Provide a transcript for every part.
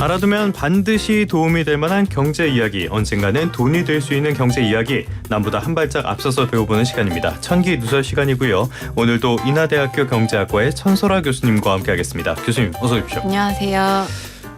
알아두면 반드시 도움이 될 만한 경제 이야기, 언젠가는 돈이 될 수 있는 경제 이야기, 남보다 한 발짝 앞서서 배워보는 시간입니다. 천기 누설 시간이고요. 오늘도 인하대학교 경제학과의 천설아 교수님과 함께하겠습니다. 교수님 어서 오십시오. 안녕하세요.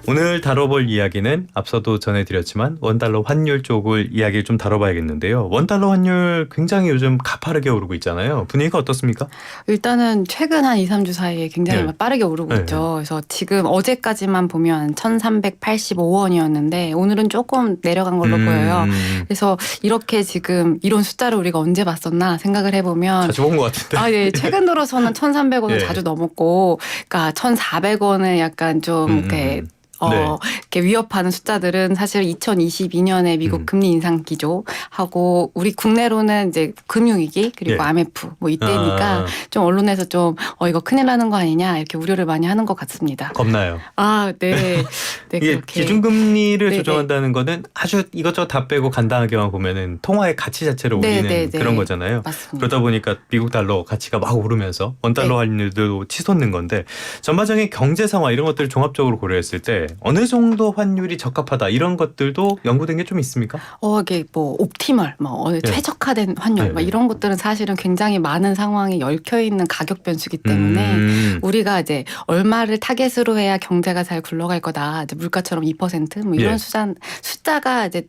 오늘 다뤄볼 이야기는 앞서도 전해드렸지만 원달러 환율 쪽을 이야기를 좀 다뤄봐야겠는데요. 원달러 환율 굉장히 요즘 가파르게 오르고 있잖아요. 분위기가 어떻습니까? 일단은 최근 한 2, 3주 사이에 굉장히 네. 빠르게 오르고 네. 있죠. 그래서 지금 어제까지만 보면 1,385원이었는데 오늘은 조금 내려간 걸로 보여요. 그래서 이렇게 지금 이런 숫자를 우리가 언제 봤었나 생각을 해보면 자주 본 것 같은데. 예. 최근 들어서는 1,300원을 예. 자주 넘었고, 그러니까 1,400원을 약간 좀 이렇게 이렇게 위협하는 숫자들은 사실 2022년에 미국 금리 인상 기조하고 우리 국내로는 이제 금융위기 그리고 예. IMF 뭐 이때니까 좀 언론에서 좀 이거 큰일 나는 거 아니냐 이렇게 우려를 많이 하는 것 같습니다. 겁나요. 네. 네, 이게 그렇게. 기준금리를 네네. 조정한다는 거는 아주 이것저것 다 빼고 간단하게만 보면은 통화의 가치 자체를 올리는 네네네. 그런 거잖아요. 맞습니다. 그러다 보니까 미국 달러 가치가 막 오르면서 원달러 환율도 치솟는 건데 전반적인 경제 상황 이런 것들을 종합적으로 고려했을 때 어느 정도 환율이 적합하다 이런 것들도 연구된 게 좀 있습니까? 이게 뭐 옵티멀, 최적화된 환율, 네. 이런 것들은 사실은 굉장히 많은 상황이 얽혀 있는 가격 변수기 때문에 우리가 이제 얼마를 타겟으로 해야 경제가 잘 굴러갈 거다. 이제 물가처럼 2% 뭐 이런 예. 숫자가 이제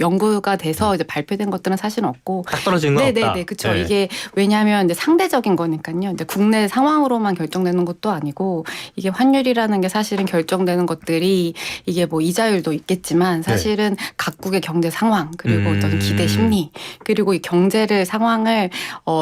연구가 돼서 이제 발표된 것들은 사실은 없고. 딱 떨어지는 건 없다. 네네네, 그렇죠. 이게 왜냐하면 이제 상대적인 거니까요. 이제 국내 상황으로만 결정되는 것도 아니고 이게 환율이라는 게 사실은 결정되는 것들이 이게 뭐 이자율도 있겠지만 사실은 각국의 경제 상황 그리고 어떤 기대 심리 그리고 이 경제를 상황을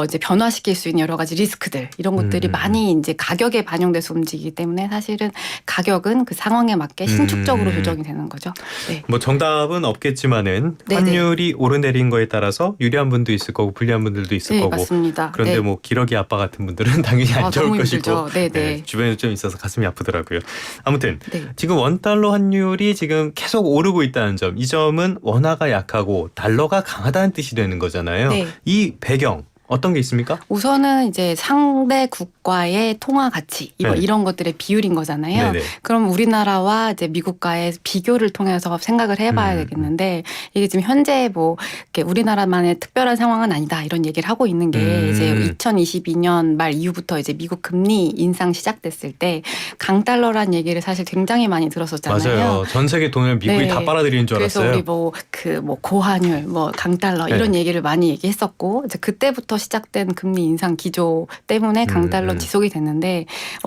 이제 변화시킬 수 있는 여러 가지 리스크들 이런 것들이 많이 이제 가격에 반영돼서 움직이기 때문에 사실은 가격은 그 상황에 맞게 신축적으로 조정이 되는 거죠. 네. 뭐 정답은 없겠지만은 환율이 오르내린 거에 따라서 유리한 분도 있을 거고 불리한 분들도 있을 거고. 맞습니다. 그런데 뭐 기러기 아빠 같은 분들은 당연히 안 좋을 너무 것이고. 네네. 주변에 좀 있어서 가슴이 아프더라고요. 아무튼 네. 지금 원달러 환율이 지금 계속 오르고 있다는 점, 이 점은 원화가 약하고 달러가 강하다는 뜻이 되는 거잖아요. 네. 이 배경 어떤 게 있습니까? 우선은 이제 상대 국가의 통화 가치 이런 것들의 비율인 거잖아요. 네네. 그럼 우리나라와 이제 미국과의 비교를 통해서 생각을 해봐야 되겠는데 이게 지금 현재 뭐 이렇게 우리나라만의 특별한 상황은 아니다 이런 얘기를 하고 있는 게 이제 2022년 말 이후부터 이제 미국 금리 인상 시작됐을 때 강달러란 얘기를 사실 굉장히 많이 들었었잖아요. 맞아요. 전 세계 돈을 미국이 다 빨아들이는 줄 알았어요. 그래서 우리 고환율, 강달러 이런 얘기를 많이 얘기했었고 이제 그때부터 시작된 금리 인상 기조 때문에 강달러 지속이 됐는데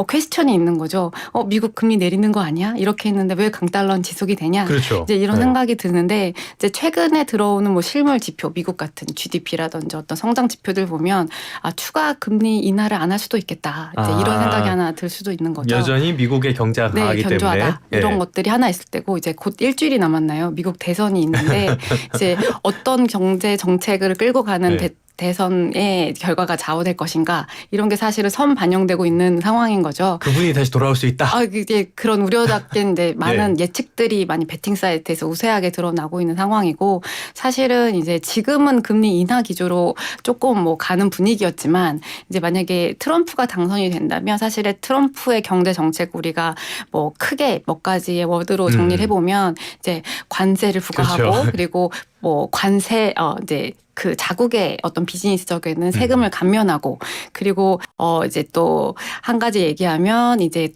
퀘스천이 있는 거죠. 미국 금리 내리는 거 아니야? 이렇게 했는데 왜 강달러는 지속이 되냐? 그렇죠. 이제 이런 생각이 드는데 이제 최근에 들어오는 뭐 실물 지표, 미국 같은 GDP라든지 어떤 성장 지표들 보면 추가 금리 인하를 안 할 수도 있겠다. 이제 이런 생각이 하나 들 수도 있는 거죠. 여전히 미국의 경제가 강하기 견조하다. 때문에 이런 것들이 하나 있을 때고 이제 곧 일주일이 남았나요? 미국 대선이 있는데 이제 어떤 경제 정책을 끌고 가는 대선의 결과가 좌우될 것인가 이런 게 사실은 반영되고 있는 상황인 거죠. 그분이 다시 돌아올 수 있다. 이제 그런 우려답게 이제 많은 예측들이 많이 베팅 사이트에서 우세하게 드러나고 있는 상황이고 사실은 이제 지금은 금리 인하 기조로 조금 뭐 가는 분위기였지만 이제 만약에 트럼프가 당선이 된다면 사실은 트럼프의 경제 정책 우리가 뭐 크게 몇 가지의 워드로 정리를 해보면 이제 관세를 부과하고 그렇죠. 그리고 뭐 관세 이제 그 자국의 어떤 비즈니스적에는 세금을 감면하고 그리고 이제 또 한 가지 얘기하면 이제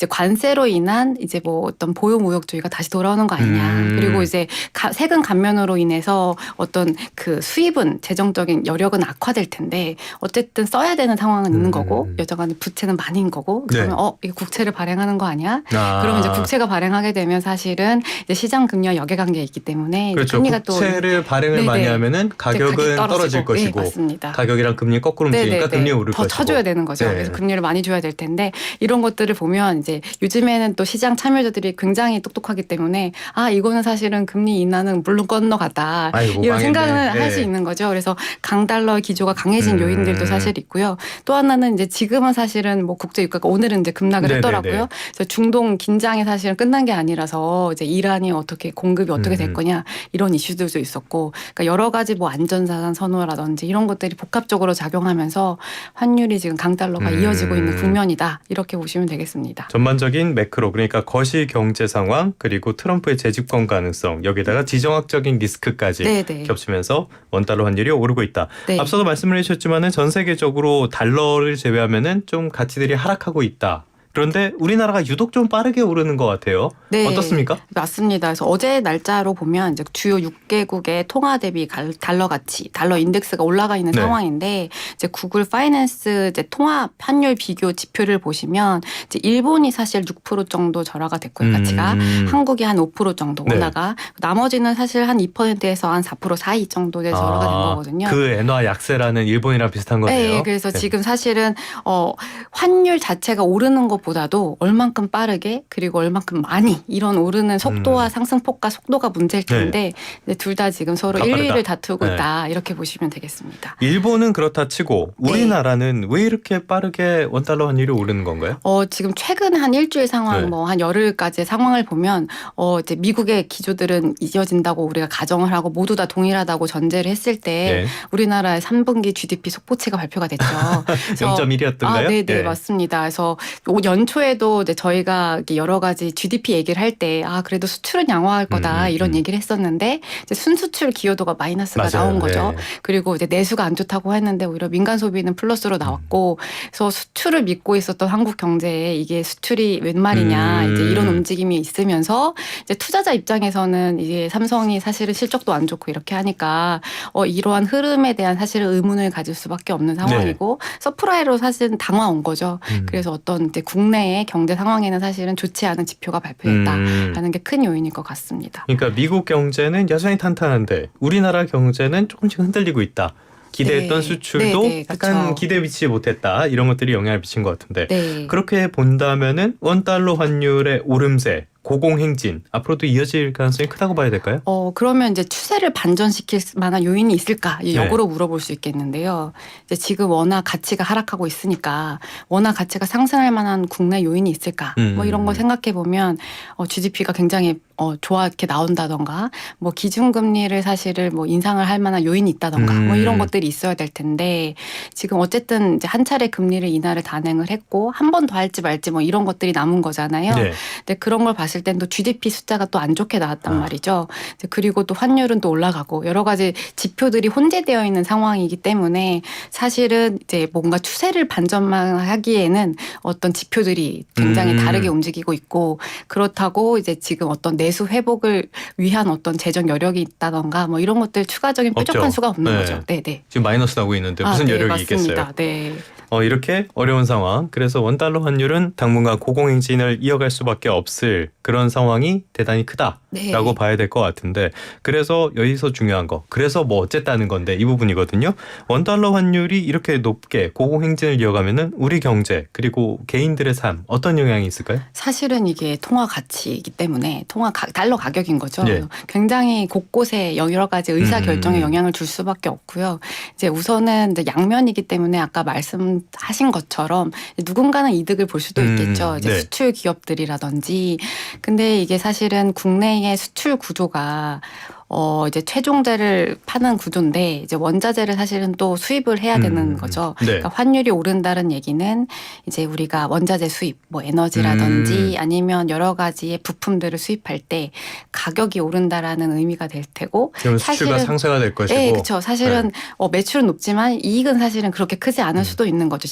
관세로 인한 이제 뭐 어떤 보유무역주의가 다시 돌아오는 거 아니냐. 그리고 이제 세금 감면으로 인해서 어떤 그 수입은 재정적인 여력은 악화될 텐데 어쨌든 써야 되는 상황은 있는 거고 여전히 부채는 많이 있는 거고 그러면 이게 국채를 발행하는 거 아니야? 그러면 이제 국채가 발행하게 되면 사실은 이제 시장 금리와 역외관계가 있기 때문에 그렇죠. 금리가 국채를 발행을 많이 하면은 가격은 떨어질 것이고 맞습니다. 가격이랑 금리 거꾸로 움직이니까 금리 오를 더 것이고 쳐줘야 되는 거죠. 그래서 금리를 많이 줘야 될 텐데 이런 것들을 보면 이제 요즘에는 또 시장 참여자들이 굉장히 똑똑하기 때문에 이거는 사실은 금리 인하는 물론 건너갔다 이런 생각을 할 수 있는 거죠. 그래서 강달러 기조가 강해진 요인들도 사실 있고요. 또 하나는 이제 지금은 사실은 뭐 국제 유가가 오늘은 이제 급락을 했더라고요. 그래서 중동 긴장이 사실은 끝난 게 아니라서 이제 이란이 어떻게 공급이 어떻게 될 거냐 이런 이슈들도 있었고 그러니까 여러 가지 뭐 안 안전자산 선호라든지 이런 것들이 복합적으로 작용하면서 환율이 지금 강달러가 이어지고 있는 국면이다. 이렇게 보시면 되겠습니다. 전반적인 매크로 그러니까 거시 경제 상황 그리고 트럼프의 재집권 가능성 여기다가 지정학적인 리스크까지 네네. 겹치면서 원달러 환율이 오르고 있다. 네. 앞서도 말씀을 해주셨지만은 전 세계적으로 달러를 제외하면은 좀 가치들이 하락하고 있다. 그런데 우리나라가 유독 좀 빠르게 오르는 것 같아요. 네, 어떻습니까? 맞습니다. 그래서 어제 날짜로 보면 이제 주요 6개국의 통화 대비 달러 가치, 달러 인덱스가 올라가 있는 네. 상황인데 이제 구글 파이낸스 이제 통화 환율 비교 지표를 보시면 이제 일본이 사실 6% 정도 절하가 됐고요. 가치가 한국이 한 5% 정도 네. 올라가 나머지는 사실 한 2%에서 한 4% 사이 정도의 절하가 된 거거든요. 그 엔화 약세라는 일본이랑 비슷한 거네요. 네, 그래서 네. 지금 사실은 환율 자체가 오르는 것보다도 얼만큼 빠르게 그리고 얼만큼 많이 이런 오르는 속도와 상승폭과 속도가 문제일 텐데 둘 다 지금 서로 가파르다. 1위를 다투고 네. 있다 이렇게 보시면 되겠습니다. 일본은 그렇다 치고 우리나라는 왜 이렇게 빠르게 원달러 환율이 오르는 건가요? 지금 최근 한 일주일 상황, 네. 뭐 한 열흘까지의 상황을 보면 이제 미국의 기조들은 이어진다고 우리가 가정을 하고 모두 다 동일하다고 전제를 했을 때 네. 우리나라의 3분기 GDP 속보치가 발표가 됐죠. 0.1이었던가요? 네, 맞습니다. 그래서 연초에도 이제 저희가 여러 가지 GDP 얘기를 할 때 그래도 수출은 양호할 거다 이런 얘기를 했었는데 이제 순수출 기여도가 마이너스가 맞아요. 나온 거죠. 네. 그리고 이제 내수가 안 좋다고 했는데 오히려 민간 소비는 플러스로 나왔고 그래서 수출을 믿고 있었던 한국 경제에 이게 수출이 웬 말이냐 이제 이런 움직임이 있으면서 이제 투자자 입장에서는 이게 삼성이 사실은 실적도 안 좋고 이렇게 하니까 이러한 흐름에 대한 사실은 의문을 가질 수밖에 없는 상황이고 서프라이로 사실은 당황 온 거죠. 그래서 어떤 이제 국내의 경제 상황에는 사실은 좋지 않은 지표가 발표됐다라는 게 큰 요인일 것 같습니다. 그러니까 미국 경제는 여전히 탄탄한데 우리나라 경제는 조금씩 흔들리고 있다. 기대했던 수출도 약간 그렇죠. 기대 미치지 못했다. 이런 것들이 영향을 미친 것 같은데 네. 그렇게 본다면은 원달러 환율의 오름세 고공행진 앞으로도 이어질 가능성이 크다고 봐야 될까요? 그러면 이제 추세를 반전시킬 만한 요인이 있을까? 역으로 물어볼 수 있겠는데요. 이제 지금 워낙 가치가 하락하고 있으니까 워낙 가치가 상승할 만한 국내 요인이 있을까? 뭐 이런 거 생각해 보면 GDP가 굉장히 좋게 나온다던가 뭐 기준금리를 사실을 뭐 인상을 할 만한 요인이 있다던가 뭐 이런 것들이 있어야 될 텐데 지금 어쨌든 이제 한 차례 금리를 인하를 단행을 했고 한 번 더 할지 말지 뭐 이런 것들이 남은 거잖아요. 네. 근데 그런 걸 봤을 땐 또 GDP 숫자가 또 안 좋게 나왔단 말이죠. 그리고 또 환율은 또 올라가고 여러 가지 지표들이 혼재되어 있는 상황이기 때문에 사실은 이제 뭔가 추세를 반전만 하기에는 어떤 지표들이 굉장히 다르게 움직이고 있고 그렇다고 이제 지금 어떤 내수 회복을 위한 어떤 재정 여력이 있다던가 뭐 이런 것들 추가적인 뾰족한 없죠. 수가 없는 네. 거죠. 네. 지금 마이너스 나고 있는데 무슨 여력이 맞습니다. 있겠어요? 네. 이렇게 어려운 상황. 그래서 원달러 환율은 당분간 고공행진을 이어갈 수밖에 없을 그런 상황이 대단히 크다라고 네. 봐야 될 것 같은데 그래서 여기서 중요한 거. 그래서 뭐 어쨌다는 건데 이 부분이거든요. 원달러 환율이 이렇게 높게 고공행진을 이어가면은 우리 경제 그리고 개인들의 삶 어떤 영향이 있을까요? 사실은 이게 통화 가치이기 때문에 달러 가격인 거죠. 네. 굉장히 곳곳에 여러 가지 의사 결정에 영향을 줄 수밖에 없고요. 이제 우선은 이제 양면이기 때문에 아까 말씀하신 것처럼 누군가는 이득을 볼 수도 있겠죠. 이제 네. 수출 기업들이라든지. 근데 이게 사실은 국내의 수출 구조가 이제 최종재를 파는 구조인데 이제 원자재를 사실은 또 수입을 해야 되는 거죠. 네. 그러니까 환율이 오른다는 얘기는 이제 우리가 원자재 수입, 뭐 에너지라든지 아니면 여러 가지의 부품들을 수입할 때 가격이 오른다라는 의미가 될 테고 그러면 수출과 상쇄가 될 것이고. 네, 그렇죠. 사실은 매출은 높지만 이익은 사실은 그렇게 크지 않을 수도 있는 거죠.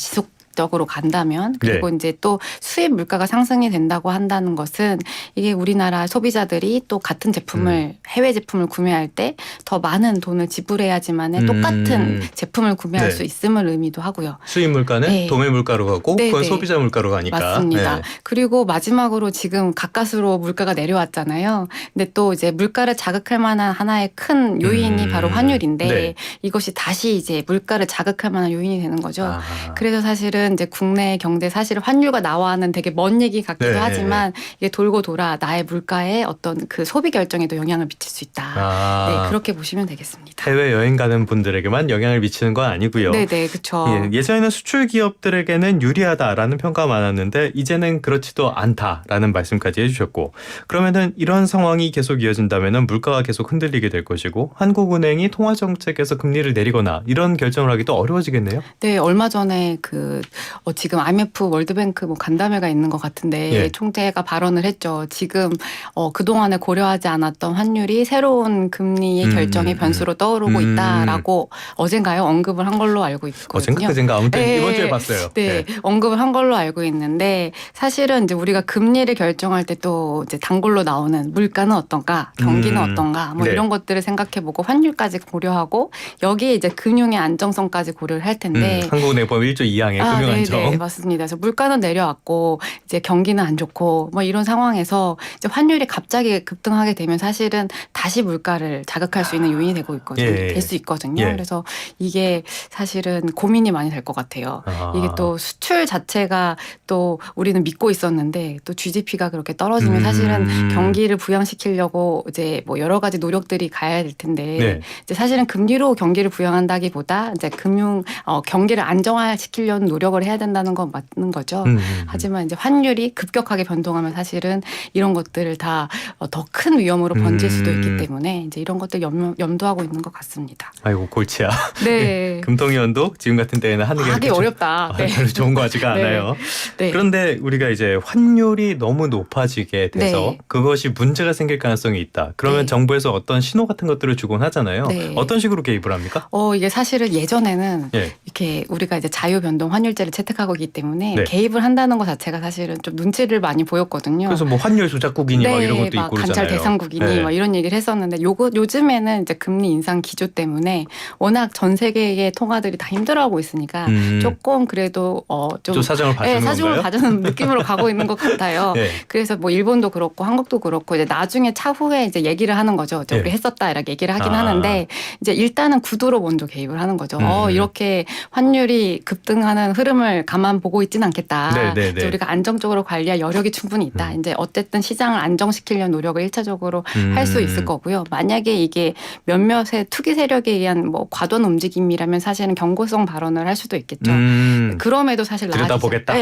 적으로 간다면 그리고 이제 또 수입 물가가 상승이 된다고 한다는 것은 이게 우리나라 소비자들이 또 같은 제품을 해외 제품을 구매할 때 더 많은 돈을 지불해야지만 똑같은 제품을 구매할 수 있음을 의미도 하고요. 수입 물가는 도매 물가로 가고 그건 소비자 물가로 가니까. 맞습니다. 그리고 마지막으로 지금 가까스로 물가가 내려왔잖아요. 근데 또 이제 물가를 자극할 만한 하나의 큰 요인이 바로 환율인데 이것이 다시 이제 물가를 자극할 만한 요인이 되는 거죠. 그래서 사실은 사실은 이제 국내 경제 사실 환율과 나와는 되게 먼 얘기 같기도 네. 하지만 이게 돌고 돌아 나의 물가에 어떤 그 소비 결정에도 영향을 미칠 수 있다. 네, 그렇게 보시면 되겠습니다. 해외 여행 가는 분들에게만 영향을 미치는 건 아니고요. 네네, 그렇죠. 예전에는 수출 기업들에게는 유리하다라는 평가가 많았는데 이제는 그렇지도 않다라는 말씀까지 해주셨고, 그러면은 이런 상황이 계속 이어진다면은 물가가 계속 흔들리게 될 것이고 한국은행이 통화 정책에서 금리를 내리거나 이런 결정을 하기도 어려워지겠네요. 네, 얼마 전에 지금 IMF 월드뱅크 뭐 간담회가 있는 것 같은데 예. 총재가 발언을 했죠. 지금 그동안에 고려하지 않았던 환율이 새로운 금리의 결정의 변수로 떠오르고 있다라고 어젠가요? 언급을 한 걸로 알고 있거든요. 어젠가 그젠가 아무튼 네. 이번 주에 봤어요. 네, 언급을 한 걸로 알고 있는데 사실은 이제 우리가 금리를 결정할 때 또 이제 단골로 나오는 물가는 어떤가, 경기는 어떤가, 뭐 네. 이런 것들을 생각해보고 환율까지 고려하고 여기에 이제 금융의 안정성까지 고려를 할 텐데. 한국은행 보면 1조 2항의 금융 안정. 네, 맞습니다. 그래서 물가는 내려왔고 이제 경기는 안 좋고 뭐 이런 상황에서 이제 환율이 갑자기 급등하게 되면 사실은 다시 물가를 자극할 수 있는 요인이 되고 있거든요. 될 수 있거든요. 그래서 이게 사실은 고민이 많이 될 것 같아요. 이게 또 수출 자체가 또 우리는 믿고 있었는데 또 GDP가 그렇게 떨어지면 사실은 경기를 부양시키려고 이제 뭐 여러 가지 노력들이 가야 될 텐데 이제 사실은 금리로 경기를 부양한다기보다 이제 경기를 안정화시키려는 노력을 해야 된다는 건 맞는 거죠. 하지만 이제 환율이 급격하게 변동하면 사실은 이런 것들을 다 더 큰 위험으로 번질 수도 있기 때문에 이제 이런 것들 염두하고 있는 것 같습니다. 아이고 골치야. 네. 금통위원도 지금 같은 때에는 하는 게 하기 어렵다. 네. 별로 좋은 거 같지가 않아요. 네. 그런데 우리가 이제 환율이 너무 높아지게 돼서 그것이 문제가 생길 가능성이 있다. 그러면 정부에서 어떤 신호 같은 것들을 주곤 하잖아요. 어떤 식으로 개입을 합니까? 이게 사실은 예전에는 이렇게 우리가 이제 자유변동 환율제를 채택하고 있기 때문에 개입을 한다는 것 자체가 사실은 좀 눈치를 많이 보였거든요. 그래서 뭐 환율 조작국이니 막 이런 것도 있고 그러잖아요. 관찰 대상국이니 막 이런 얘기를 했었는데 요즘에는 이제 금리 인상 기조 때문에 워낙 전 세계의 통화들이 다 힘들어하고 있으니까 조금 그래도 좀 사정을 봐주는 건가요? 사정을 봐주는 느낌으로 가고 있는 것 같아요. 그래서 뭐 일본도 그렇고 한국도 그렇고 이제 나중에 차후에 이제 얘기를 하는 거죠. 이제 우리 했었다 이렇게 얘기를 하긴 하는데 이제 일단은 구두로 먼저 개입을 하는 거죠. 이렇게 환율이 급등하는 흐름을 가만 보고 있지는 않겠다. 이제 우리가 안정적으로 관리할 여력이 충분히 있다. 이제 어쨌든 시장을 안정시키려는 노력을 1차적으로 할 수 있을 거고요. 만약에 이게 몇몇의 투기 세력에 의한 뭐 과도한 움직임이라면 사실은 경고성 발언을 할 수도 있겠죠. 그럼에도 사실 들여다보겠다.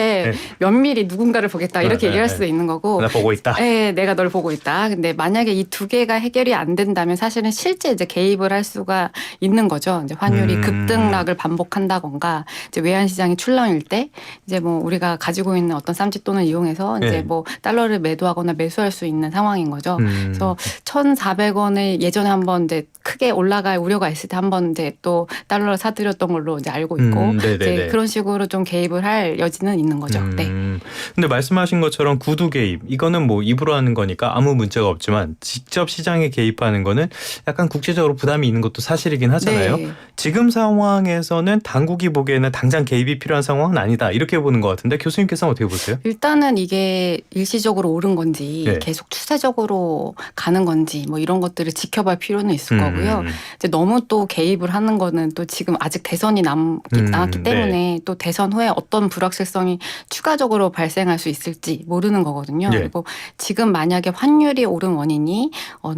면밀히 누군가를 보겠다 이렇게 얘기할 수도 있는 거고. 나 보고 있다. 내가 널 보고 있다. 근데 만약에 이 두 개가 해결이 안 된다면 사실은 실제 이제 개입을 할 수가 있는 거죠. 이제 환율이 급등락을 반복한다던가 이제 외환 시장이 출렁일 때 이제 뭐 우리가 가지고 있는 어떤 쌈짓돈을 이용해서 이제 뭐 달러를 매도하거나 매수할 수 있는 상황인 거죠. 그래서 1,400원을 예전에 한번 이제 크게 올라갈 우려가 있을 때 한번 이제 또 달러를 사들였던 걸로 이제 알고 있고 이제 그런 식으로 좀 개입을 할 여지는 있는 거죠. 근데 말씀하신 것처럼 구두 개입 이거는 뭐 입으로 하는 거니까 아무 문제가 없지만 직접 시장에 개입하는 거는 약간 국제적으로 부담이 있는 것도 사실이긴 하잖아요. 지금 상황에서는 당국이 보기에는 당장 개입이 필요한 상황은 아니다 이렇게 보는 것 같은데 교수님께서는 어떻게 보세요? 일단은 이게 일시적으로 오른 건지 계속 추세적으로 가는 건지 뭐 이런 것들을 지켜볼 필요는 있을 거고요. 이제 너무 또 개입을 하는 거는 또 지금 아직 대선이 남았기 때문에 또 대선 후에 어떤 불확실성이 추가적으로 발생할 수 있을지 모르는 거거든요. 그리고 지금 만약에 환율이 오른 원인이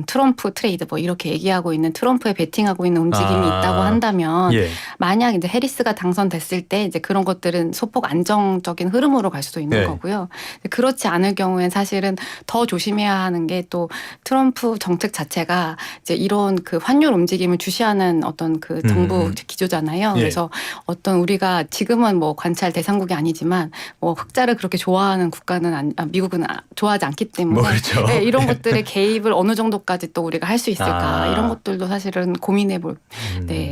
트럼프 트레이드 뭐 이렇게 얘기하고 있는 트럼프에 베팅하고 있는 움직임이 있다고 한다면 만약 이제 해리스가 당선됐을 때 이제 그런 것들은 소폭 안정적인 흐름으로 갈 수도 있는 거고요. 그렇지 않을 경우엔 사실은 더 조심해야 하는 게 또 트럼프 정책 자체가 이제 이런 그 환율 움직임을 주시하는 어떤 그 정부 기조잖아요. 그래서 어떤 우리가 지금은 뭐 관찰 대상국이 아니지만 뭐 흑자를 그렇게 좋아하는 국가는 미국은 좋아하지 않기 때문에 뭐 그렇죠. 이런 것들의 개입을 어느 정도까지 또 우리가 할 수 있을까 이런 것들도 사실은 고민해볼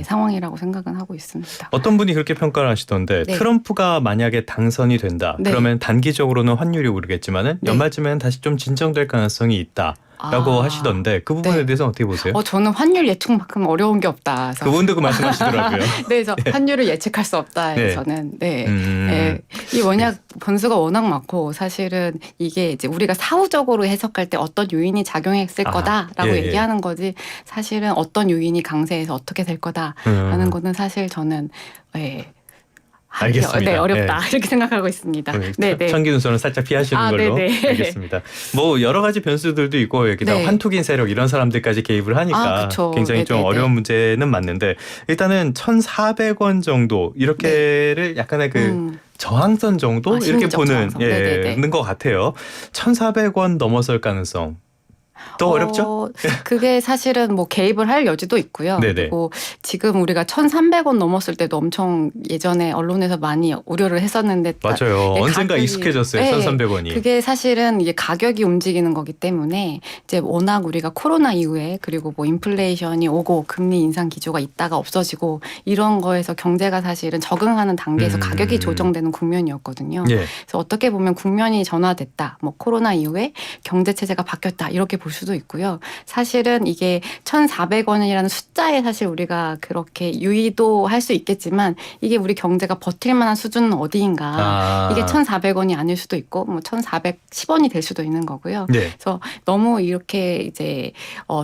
상황이라고 생각은 하고 있습니다. 어떤 분이 그렇게 평가를 하시던데 트럼프가 만약에 당선이 된다. 그러면 단기적으로는 환율이 오르겠지만은 연말쯤에는 다시 좀 진정될 가능성이 있다라고 하시던데 그 부분에 대해서 어떻게 보세요? 저는 환율 예측만큼 어려운 게 없다. 그분도 그 말씀하시더라고요. 그래서 환율을 예측할 수 없다. 저는 이 원약 변수가 워낙 많고 사실은 이게 이제 우리가 사후적으로 해석할 때 어떤 요인이 작용했을 거다라고 얘기하는 거지 사실은 어떤 요인이 강세해서 어떻게 될 거다라는 거는 사실 저는 알겠습니다. 네, 어렵다. 이렇게 생각하고 있습니다. 네, 네. 천기 누설은 살짝 피하시는 걸로 네네. 알겠습니다. 뭐 여러 가지 변수들도 있고 여기다 네. 환투긴 세력 이런 사람들까지 개입을 하니까 그쵸. 굉장히 좀 네네네. 어려운 문제는 맞는데 일단은 1,400원 정도 이렇게를 약간의 그 저항선 정도 이렇게 심리적 보는 저항선. 네네네. 것 같아요. 1,400원 넘어설 가능성. 또 어렵죠? 그게 사실은 뭐 개입을 할 여지도 있고요. 네네. 그리고 지금 우리가 1,300원 넘었을 때도 엄청 예전에 언론에서 많이 우려를 했었는데 맞아요. 언젠가 가격이- 익숙해졌어요. 네. 1,300원이. 그게 사실은 이게 가격이 움직이는 거기 때문에 이제 워낙 우리가 코로나 이후에 그리고 뭐 인플레이션이 오고 금리 인상 기조가 있다가 없어지고 이런 거에서 경제가 사실은 적응하는 단계에서 가격이 조정되는 국면이었거든요. 예. 그래서 어떻게 보면 국면이 전환됐다. 뭐 코로나 이후에 경제 체제가 바뀌었다. 이렇게 볼 수도 있고요. 사실은 이게 1,400원이라는 숫자에 사실 우리가 그렇게 유의도 할 수 있겠지만 이게 우리 경제가 버틸 만한 수준은 어디인가. 이게 1,400원이 아닐 수도 있고 뭐 1,410원이 될 수도 있는 거고요. 네. 그래서 너무 이렇게 이제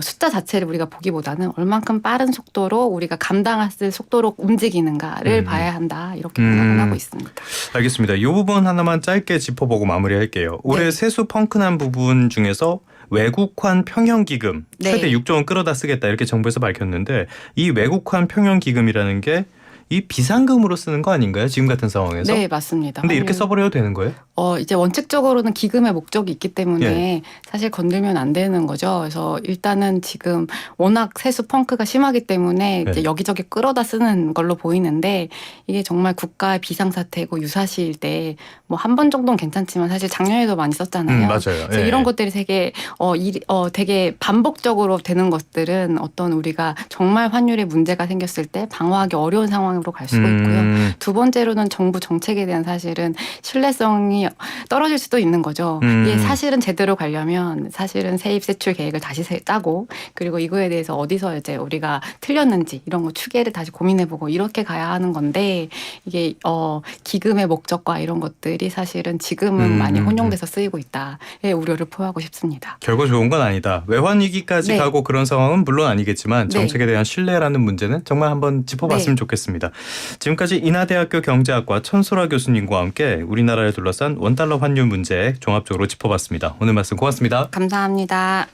숫자 자체를 우리가 보기보다는 얼만큼 빠른 속도로 우리가 감당할 속도로 움직이는가를 봐야 한다. 이렇게 생각을 하고 있습니다. 알겠습니다. 이 부분 하나만 짧게 짚어보고 마무리할게요. 올해 네. 세수 펑크난 부분 중에서 외국환 평형기금 네. 최대 6조 원 끌어다 쓰겠다 이렇게 정부에서 밝혔는데 이 외국환 평형기금이라는 게 이 비상금으로 쓰는 거 아닌가요? 지금 같은 상황에서? 네, 맞습니다. 근데 이렇게 써버려도 되는 거예요? 이제 원칙적으로는 기금의 목적이 있기 때문에 예. 사실 건들면 안 되는 거죠. 그래서 일단은 지금 워낙 세수 펑크가 심하기 때문에 이제 네. 여기저기 끌어다 쓰는 걸로 보이는데 이게 정말 국가의 비상사태고 유사시일 때 뭐 한 번 정도는 괜찮지만 사실 작년에도 많이 썼잖아요. 맞아요. 그래서 예. 이런 것들이 되게 반복적으로 되는 것들은 어떤 우리가 정말 환율에 문제가 생겼을 때 방어하기 어려운 상황으로 갈 수가 있고요. 두 번째로는 정부 정책에 대한 사실은 신뢰성이 떨어질 수도 있는 거죠. 이게 사실은 제대로 가려면 사실은 세입 세출 계획을 다시 짜고 그리고 이거에 대해서 어디서 이제 우리가 틀렸는지 이런 거 추계를 다시 고민해보고 이렇게 가야 하는 건데 이게 기금의 목적과 이런 것들이 사실은 지금은 많이 혼용돼서 쓰이고 있다의 우려를 표하고 싶습니다. 결과 좋은 건 아니다. 외환 위기까지 네. 가고 그런 상황은 물론 아니겠지만 네. 정책에 대한 신뢰라는 문제는 정말 한번 짚어봤으면 네. 좋겠습니다. 지금까지 인하대학교 경제학과 천소라 교수님과 함께 우리나라를 둘러싼 원달러 환율 문제 종합적으로 짚어봤습니다. 오늘 말씀 고맙습니다. 감사합니다.